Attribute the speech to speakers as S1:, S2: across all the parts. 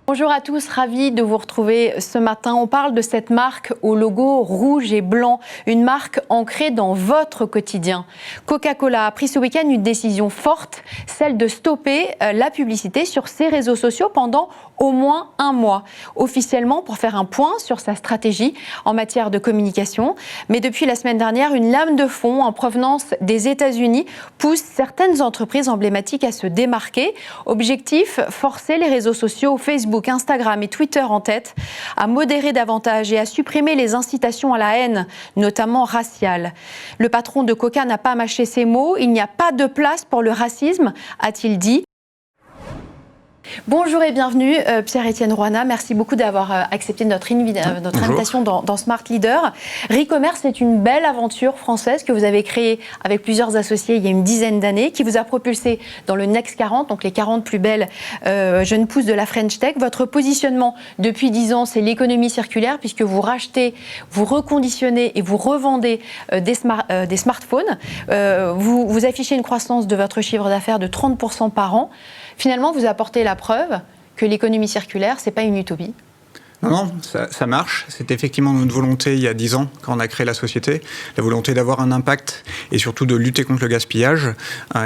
S1: Bonjour à tous, ravi de vous retrouver ce matin. On parle de cette marque au logo rouge et blanc, une marque ancrée dans votre quotidien. Coca-Cola a pris ce week-end une décision forte, celle de stopper la publicité sur ses réseaux sociaux pendant au moins un mois, officiellement pour faire un point sur sa stratégie en matière de communication. Mais depuis la semaine dernière, une lame de fond en provenance des États-Unis pousse certaines entreprises emblématiques à se démarquer. Objectif, forcer les réseaux sociaux, Facebook, Instagram et Twitter en tête, à modérer davantage et à supprimer les incitations à la haine, notamment raciale. Le patron de Coca n'a pas mâché ses mots, il n'y a pas de place pour le racisme, a-t-il dit. Bonjour et bienvenue Pierre-Étienne Rouana, merci beaucoup d'avoir accepté notre invitation dans Smart Leader. Recommerce est une belle aventure française que vous avez créée avec plusieurs associés il y a une dizaine d'années, qui vous a propulsé dans le Next 40, donc les 40 plus belles jeunes pousses de la French Tech. Votre positionnement depuis 10 ans, c'est l'économie circulaire, puisque vous rachetez, vous reconditionnez et vous revendez des smartphones. Vous affichez une croissance de votre chiffre d'affaires de 30% par an. Finalement, vous apportez la preuve que l'économie circulaire, ce n'est pas une utopie.
S2: Non, ça marche. C'est effectivement notre volonté il y a 10 ans, quand on a créé la société, la volonté d'avoir un impact et surtout de lutter contre le gaspillage.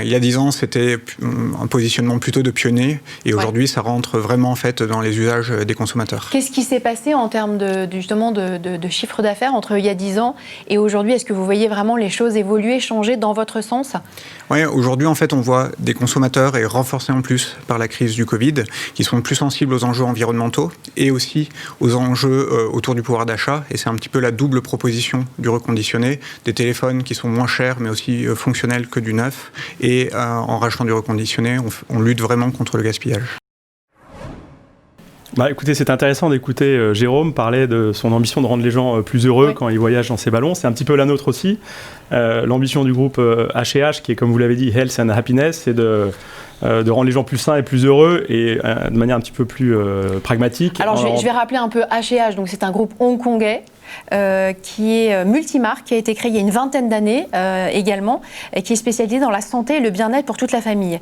S2: Il y a 10 ans, c'était un positionnement plutôt de pionnier et aujourd'hui, ça rentre vraiment en fait dans les usages des consommateurs.
S1: Qu'est-ce qui s'est passé en termes de chiffre d'affaires entre il y a 10 ans et aujourd'hui? Est-ce que vous voyez vraiment les choses évoluer, changer dans votre sens?
S2: Oui, aujourd'hui, en fait, on voit des consommateurs, et renforcés en plus par la crise du Covid, qui sont plus sensibles aux enjeux environnementaux et aussi aux enjeux autour du pouvoir d'achat. Et c'est un petit peu la double proposition du reconditionné, des téléphones qui sont moins chers, mais aussi fonctionnels que du neuf. Et en rachetant du reconditionné, on lutte vraiment contre le gaspillage.
S3: Écoutez, c'est intéressant d'écouter Jérôme parler de son ambition de rendre les gens plus heureux quand ils voyagent dans ses ballons. C'est un petit peu la nôtre aussi. L'ambition du groupe H&H, qui est, comme vous l'avez dit, Health and Happiness, c'est de rendre les gens plus sains et plus heureux et de manière un petit peu plus pragmatique.
S1: Alors, je vais rappeler un peu H&H. Donc, c'est un groupe hongkongais qui est multimarque, qui a été créé il y a une vingtaine d'années également, et qui est spécialisé dans la santé et le bien-être pour toute la famille.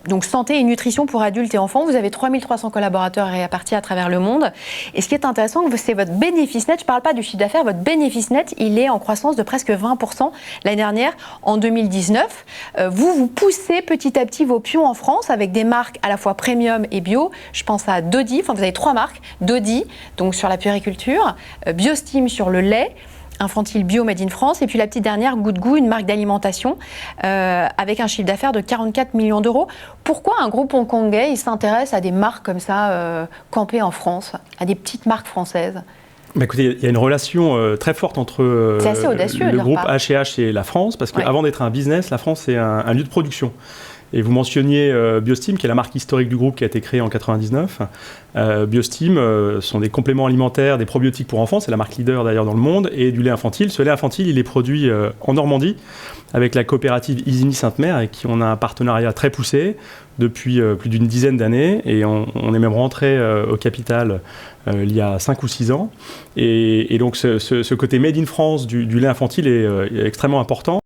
S1: Donc santé et nutrition pour adultes et enfants. Vous avez 3300 collaborateurs répartis à travers le monde. Et ce qui est intéressant, c'est votre bénéfice net. Je ne parle pas du chiffre d'affaires, votre bénéfice net, il est en croissance de presque 20% l'année dernière, en 2019. Vous poussez petit à petit vos pions en France avec des marques à la fois premium et bio. Je pense à Dodie, vous avez 3 marques. Dodie, donc sur la puériculture, Biostime sur le lait, infantile bio made in France, et puis la petite dernière, Good Goût, une marque d'alimentation avec un chiffre d'affaires de 44 millions d'euros. Pourquoi un groupe hongkongais s'intéresse à des marques comme ça, campées en France, à des petites marques françaises?
S3: Écoutez, il y a une relation très forte entre le groupe H&H et la France, parce qu'avant d'être un business, la France est un lieu de production. Et vous mentionniez Biostime, qui est la marque historique du groupe qui a été créée en 99. Biostime sont des compléments alimentaires, des probiotiques pour enfants, c'est la marque leader d'ailleurs dans le monde, et du lait infantile. Ce lait infantile, il est produit en Normandie, avec la coopérative Isigny Sainte-Mère, avec qui on a un partenariat très poussé depuis plus d'une dizaine d'années, et on est même rentré au capital il y a 5 ou 6 ans. Et donc ce côté made in France du lait infantile est extrêmement important.